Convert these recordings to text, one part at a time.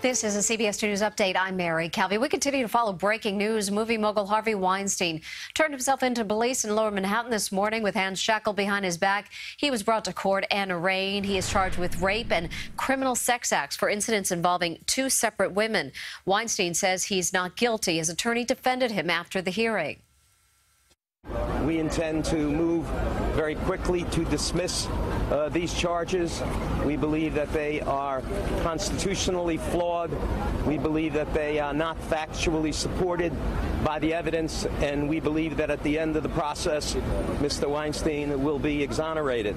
This is a CBS2 News update. I'm Mary Calvi. We continue to follow breaking news. Movie mogul Harvey Weinstein turned himself into police in Lower Manhattan this morning with hands shackled behind his back. He was brought to court and arraigned. He is charged with rape and criminal sex acts for incidents involving two separate women. Weinstein says he's not guilty. His attorney defended him after the hearing. We intend to move very quickly to dismiss these charges. We believe that they are constitutionally flawed. We believe that they are not factually supported by the evidence, and we believe that at the end of the process, Mr. Weinstein will be exonerated.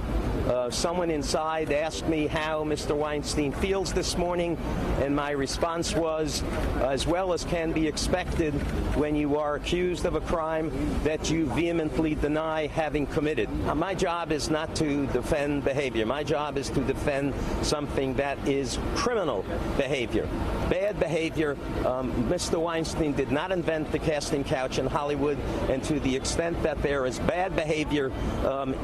Someone inside asked me how Mr. Weinstein feels this morning, and my response was, as well as can be expected when you are accused of a crime that you vehemently deny having committed. My job is not to defend behavior. My job is to defend something that is criminal behavior, bad behavior. Mr. Weinstein did not invent the casting couch in Hollywood, and to the extent that there is bad behavior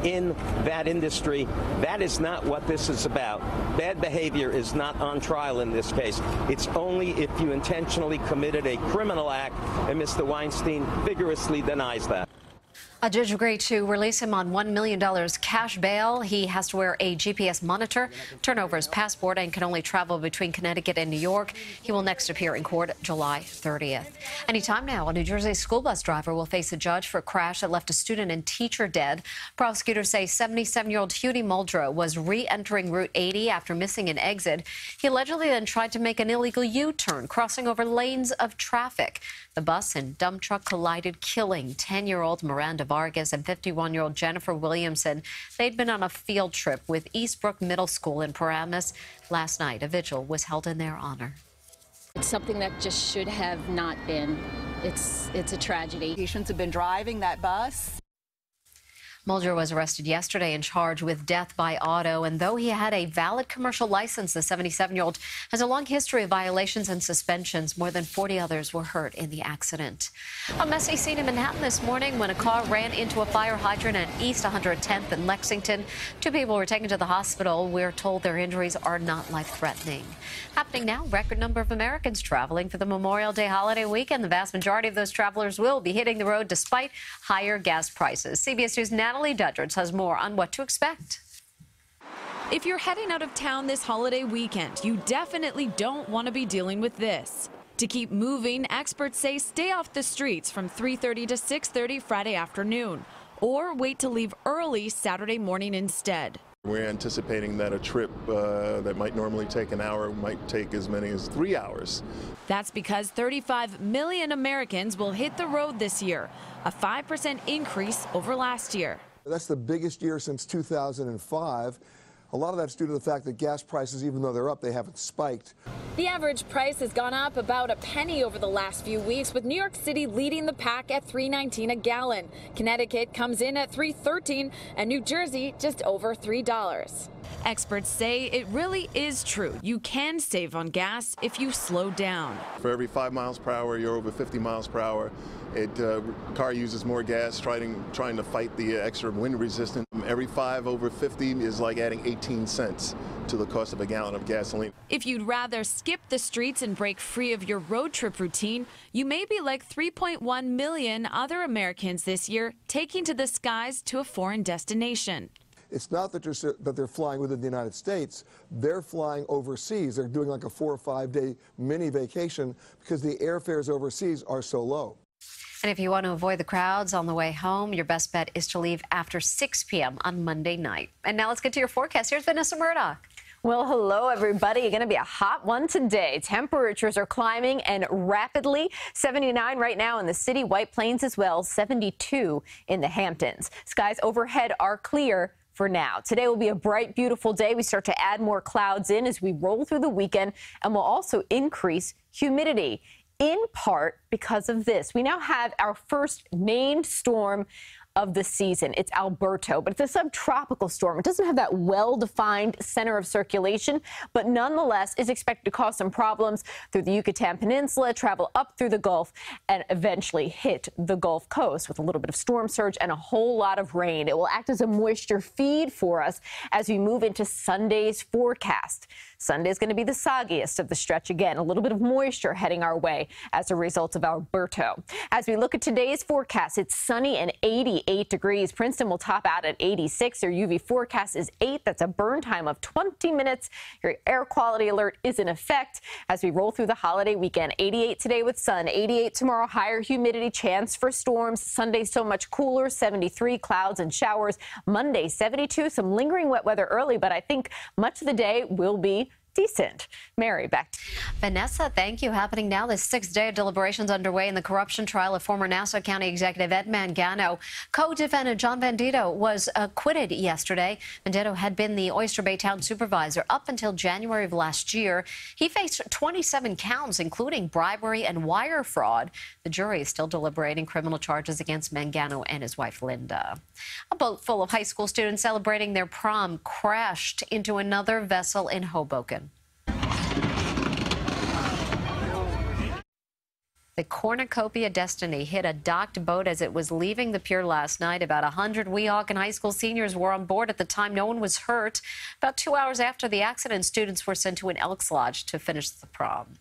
in that industry, that is not what this is about. Bad behavior is not on trial in this case. It's only if you intentionally committed a criminal act, and Mr. Weinstein vigorously denies that. A judge agreed to release him on $1 million cash bail. He has to wear a GPS monitor, turn over his passport, and can only travel between Connecticut and New York. He will next appear in court July 30th. Anytime now, a New Jersey school bus driver will face a judge for a crash that left a student and teacher dead. Prosecutors say 77-year-old Hughie Muldrow was re-entering Route 80 after missing an exit. He allegedly then tried to make an illegal U-turn, crossing over lanes of traffic. The bus and dump truck collided, killing 10-year-old Miranda Vargas and 51-year-old Jennifer Williamson. They'd been on a field trip with Eastbrook Middle School in Paramus. Last night, a vigil was held in their honor. It's something that just should have not been. It's a tragedy. He shouldn't have been driving that bus. Muldrow was arrested yesterday and charged with death by auto. And though he had a valid commercial license, the 77-year-old has a long history of violations and suspensions. More than 40 others were hurt in the accident. A messy scene in Manhattan this morning when a car ran into a fire hydrant at East 110th in Lexington. Two people were taken to the hospital. We're told their injuries are not life-threatening. Happening now, record number of Americans traveling for the Memorial Day holiday weekend. The vast majority of those travelers will be hitting the road despite higher gas prices. CBS 2's Natalie Dudridge has more on what to expect. If you're heading out of town this holiday weekend, you definitely don't want to be dealing with this. To keep moving, experts say stay off the streets from 3:30 to 6:30 Friday afternoon, or wait to leave early Saturday morning instead. We're anticipating that a trip that might normally take an hour might take as many as 3 hours. That's because 35 million Americans will hit the road this year, a 5% increase over last year. That's the biggest year since 2005. A lot of that's due to the fact that gas prices, even though they're up, they haven't spiked. The average price has gone up about a penny over the last few weeks, with New York City leading the pack at $3.19 a gallon. Connecticut comes in at $3.13 and New Jersey just over $3. Experts say it really is true. You can save on gas if you slow down. For every 5 miles per hour, you're over 50 miles per hour. Car uses more gas, trying to fight the extra wind resistance. Every 5 over 50 is like adding 18 cents to the cost of a gallon of gasoline. If you'd rather skip the streets and break free of your road trip routine, you may be like 3.1 million other Americans this year, taking to the skies to a foreign destination. It's not that they're flying within the United States. They're flying overseas. They're doing like a 4 or 5 day mini vacation because the airfares overseas are so low. And if you want to avoid the crowds on the way home, your best bet is to leave after 6 p.m. on Monday night. And now let's get to your forecast. Here's Vanessa Murdock. Well, hello, everybody. It's going to be a hot one today. Temperatures are climbing and rapidly. 79 right now in the city, White Plains as well, 72 in the Hamptons. Skies overhead are clear for now. Today will be a bright, beautiful day. We start to add more clouds in as we roll through the weekend, and we'll also increase humidity, in part because of this. We now have our first named storm of the season. It's Alberto, but it's a subtropical storm. It doesn't have that well-defined center of circulation, but nonetheless is expected to cause some problems through the Yucatan Peninsula, travel up through the Gulf, and eventually hit the Gulf Coast with a little bit of storm surge and a whole lot of rain. It will act as a moisture feed for us as we move into Sunday's forecast. Sunday is going to be the soggiest of the stretch again. A little bit of moisture heading our way as a result of Alberto. As we look at today's forecast, it's sunny and 88 degrees. Princeton will top out at 86. Your UV forecast is 8. That's a burn time of 20 minutes. Your air quality alert is in effect as we roll through the holiday weekend. 88 today with sun, 88 tomorrow, higher humidity, chance for storms. Sunday so much cooler, 73, clouds and showers. Monday 72, some lingering wet weather early, but I think much of the day will be decent. Mary, back to you. Vanessa, thank you. Happening now, the 6th day of deliberations underway in the corruption trial of former Nassau County Executive Ed Mangano. Co-defendant John Bandito was acquitted yesterday. Bandito had been the Oyster Bay town supervisor up until January of last year. He faced 27 counts, including bribery and wire fraud. The jury is still deliberating criminal charges against Mangano and his wife, Linda. A boat full of high school students celebrating their prom crashed into another vessel in Hoboken. The Cornucopia Destiny hit a docked boat as it was leaving the pier last night. About 100 Weehawken high school seniors were on board at the time. No one was hurt. About 2 hours after the accident, students were sent to an Elks Lodge to finish the prom.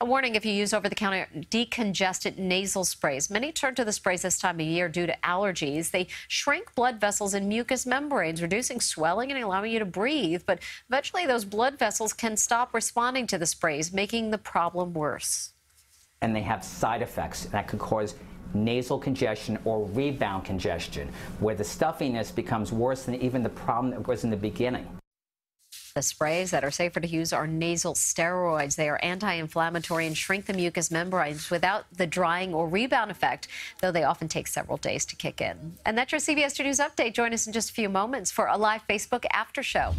A warning if you use over-the-counter decongestant nasal sprays. Many turn to the sprays this time of year due to allergies. They shrink blood vessels and mucous membranes, reducing swelling and allowing you to breathe. But eventually those blood vessels can stop responding to the sprays, making the problem worse. And they have side effects that could cause nasal congestion or rebound congestion, where the stuffiness becomes worse than even the problem that was in the beginning. The sprays that are safer to use are nasal steroids. They are anti-inflammatory and shrink the mucous membranes without the drying or rebound effect, though they often take several days to kick in. And that's your CBS2 News Update. Join us in just a few moments for a live Facebook after show.